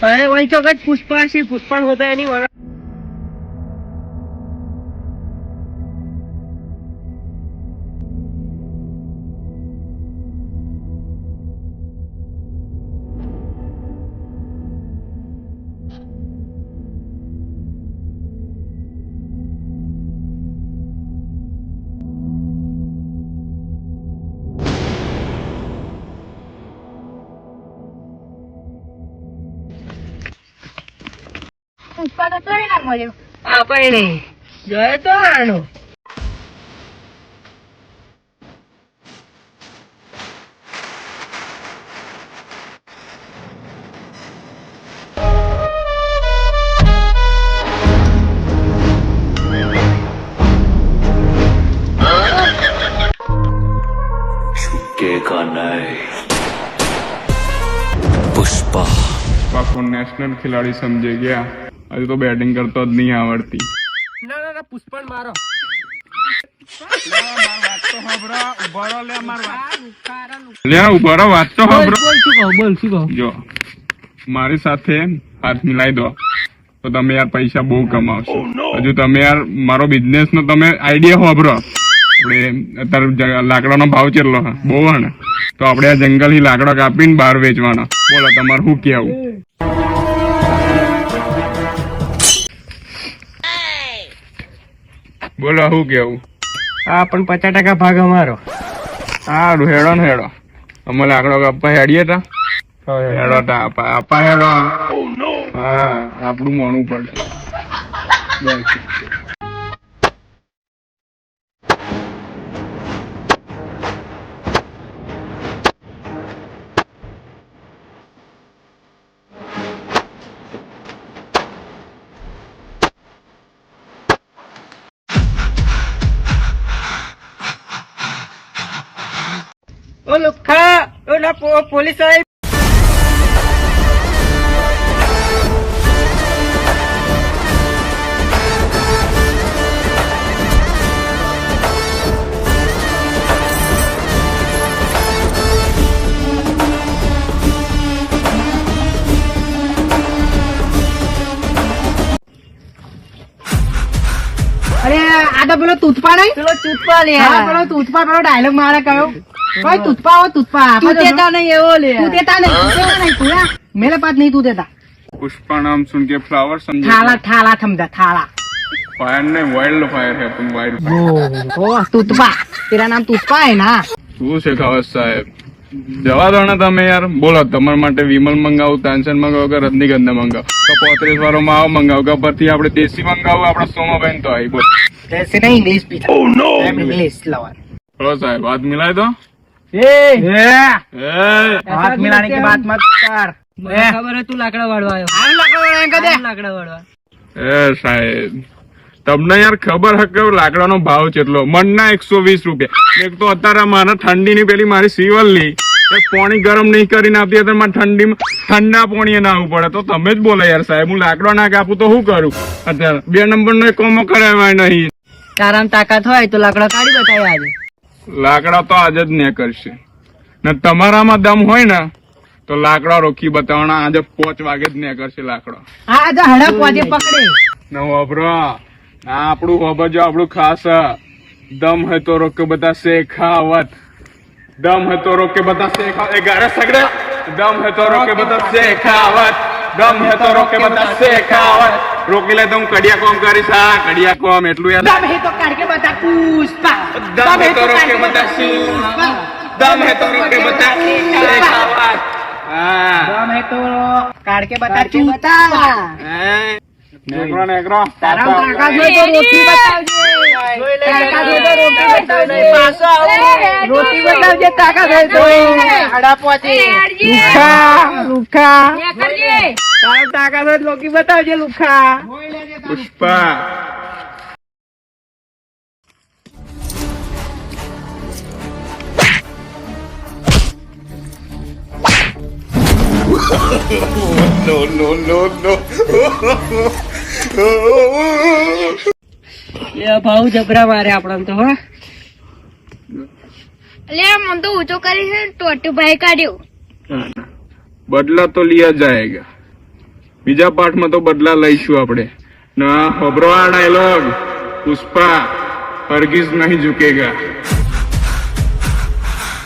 अरे वही तो अगर पुष्पा से पुष्पा होता है नहीं वरना પુષ્પા તો તોય ના મળ્યો. આપણે નહીં ગયો તો આનો का नहीं पुष्पा को नेशनल खिलाड़ी समझे गया अभी तो बैटिंग करता नहीं आवड़ती ના ના ના પુષ્પા મારો ઉભા વાત તો બોલ શું કહું જો મારી સાથે હાથ મિલાઈ દો તો તમે યાર પૈસા બહુ કમાવશો હજુ તમે યાર મારો બિઝનેસ નો તમે આઈડિયા હોભરો આપણે અત્યારે લાકડાનો ભાવ કેટલો બહુ ને તો આપણે આ જંગલ થી લાકડા કાપીને બહાર વેચવાનો બોલો તમારે શું કેવું બોલો શું કેવું હા પણ 50% ભાગ અમારો સારું હેડો ને હેડો અમે લાકડો કાપવા હેડીએ તા હેડો તા આપા હેડો હા આપણું મોણું પડે ઓ લુખા ઓલા પોલીસ સાહેબ અરે આ તો પેલો તૂથપા નહીં, પેલો ચૂતપા લે હા પેલો તૂથપા પેલો ડાયલોગ મારે કયો ભાઈ તૂથપા હો તૂથપા તું દેતા નહીં એવો લે તું દેતા નહીં તું मेरे पास नहीं तू देता पुष्पा नाम सुन के फ्लावर समझे थाला थाला समझा थाला फायर नहीं वाइल्ड फायर है तुम वाइल्ड ओ तूथपा तेरा नाम तूथपा है ना શું છે ખાવત સાહેબ જવા દો ને તમે યાર બોલો તમારા માટે વિમલ મંગાવું તાનસેન મંગાવો કે રજનીગંધા મંગાવો તો 35 વાળો માં આવો મંગાવો કે પરથી આપણે દેશી મંગાવું આપણા સોમાબેન તો આવી બોલ ऐसे नहीं इंग्लिश पीता ओह नो इंग्लिश लवर ચલો સાહેબ હાથ મિલાય તો हाथ मिलाने की बात मत कर ખબર હે તું લાકડા વાળવા આવ્યો લાકડા વાળવા એ સાહેબ તમને યાર ખબર હે કે લાકડાનો ભાવ કેટલો મણના 120 રૂપિયા એક તો અત્યારે મારા ઠંડીની પેલી મારી સિવલની એક પાણી ગરમ નહીં કરીને આપતી અત્યારે મારે ઠંડીમાં ઠંડા પાણીએ નાહવું પડે તો તમે જ બોલો યાર સાહેબ હું લાકડો ના કાપું તો શું કરું અત્યારે 2 નંબરનો એક કોમો કરાવાય નહીં તારામ તાકાત હોય તો લાકડા કાઢી બતાય આજે લાકડા તો આજે જ ને કરશે ને તમારામાં દમ હોય ને તો લાકડા રોકી બતાવવાના આજે 5 વાગે જ ને કરશે લાકડો हाँ जो हड़ा पौधे पकड़े ન વાપરો આપણું વાપરજો આપણું ખાસ દમ હે તો રોક કે બધા શેખાવત દમ હે તો રોક કે બધા શેખાવત એ ગારે સગડે દમ હે તો રોક કે બધા શેખાવત દમ હે તો રોક કે બધા શેખાવત રોકી લે તો હું કડિયા કોમ કરીશ આ કડિયા કોમ એટલું યાર दम है तो करके बता पुष्पा દમ હે તો રોક કે બધા શેખાવત દમ હે તો રોક કે બધા શેખાવત હા दम है तो काट के बता चूता નેકરો નેકરો तारा ताकत हो तो रोटी बतावजे ताकत हो तो रोटी बतावजे पासो आओ रोटी बतावजे ताकत है तो हड़ा पहुंचे लुखा तारा ताकत हो रोटी बतावजे लुखा પુષ્પા એ ભાવ જબરા મારે આપણા તો હા અલે મન તો ઊંચો કરી છે ટોટુ ભાઈ કાઢ્યો बदला तो लिया जाएगा બીજા પાઠમાં તો બદલા લઈશું આપણે. ના હોબરો આ ડાયલોગ, પુષ્પા હરગીઝ નહીં ઝુકેગા.